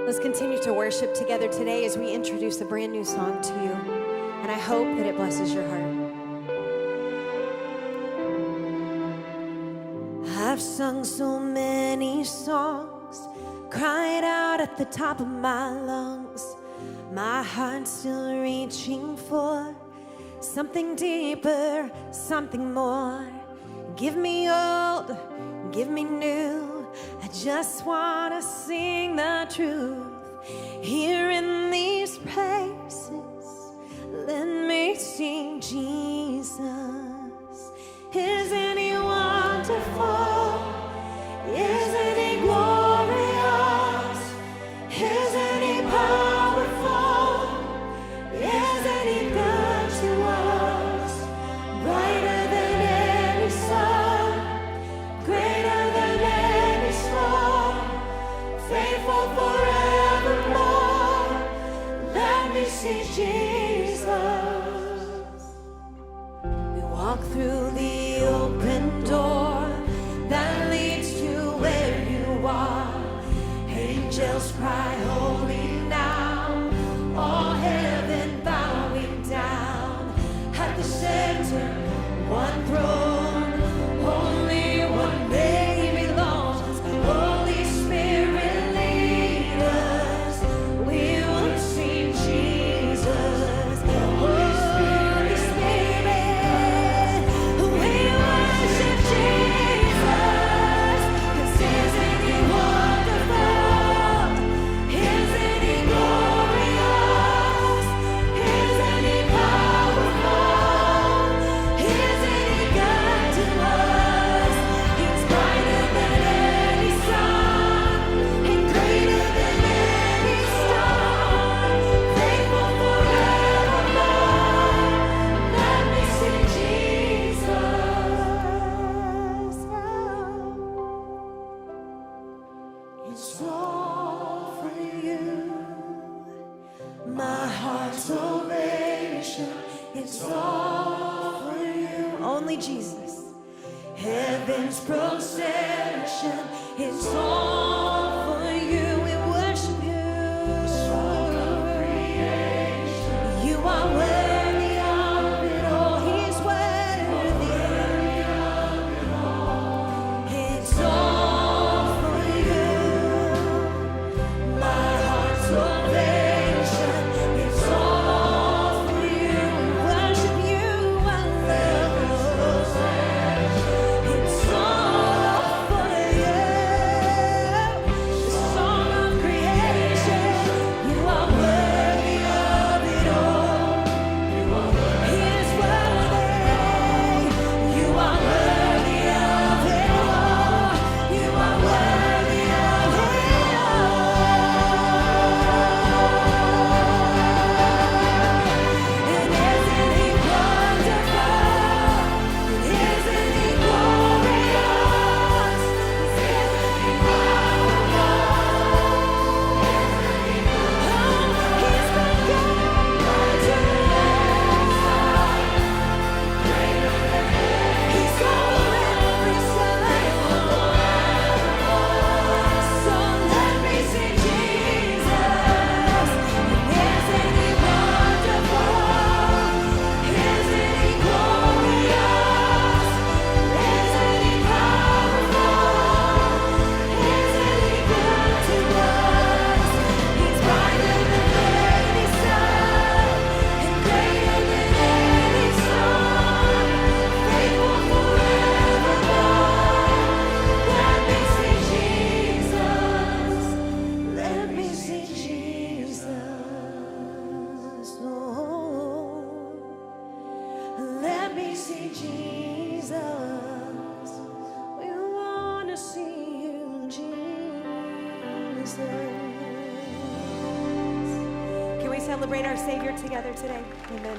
Let's continue to worship together today as we introduce a brand new song to you. And I hope that it blesses your heart. I've sung so many songs, cried out at the top of my lungs. My heart's still reaching for something deeper, something more. Give me old, give me new. I just want to sing the truth. Here in these places, let me sing Jesus. Isn't he wonderful? Isn't he glorious? Isn't he powerful? Isn't he good to us? Brighter than any sun, greater than any storm, faithful forevermore. Let me see Jesus. We walk through the open door that leads to where you are. Angels cry holy now, all heaven bowing down. At the center, one throne, only one name belongs. Holy Spirit, lead us. We will sing Jesus. Holy Spirit, we worship Jesus. 'Cause isn't he wonderful? Isn't he glorious? Isn't he powerful? Isn't he good to us? He's brighter than any sun and greater than any storm, faithful forevermore. Let me sing Jesus. It's all for you. My heart's ovation. It's all for you. Only Jesus. Heaven's procession. It's all for you. We worship you. Song of creation. You are worthy of it all. He's worthy of it all. It's all for you. My heart's ovation. It's all for you. We worship you. I love you. It's all for you. The song of creation. You are worthy of it all. He is worthy. You are worthy of it all. You are worthy of it all. And isn't he wonderful? Isn't he glorious? Isn't he powerful? He's been good to us. He's over every side. So let me see Jesus. Isn't he wonderful? Isn't he glorious? Isn't he powerful? Isn't he good to us? He's brighter than any sun and greater than any storm, faithful forevermore. Let me see Jesus. Let me see Jesus. Oh, let me see Jesus. We want to see you, Jesus. Can we celebrate our Savior together today? Amen.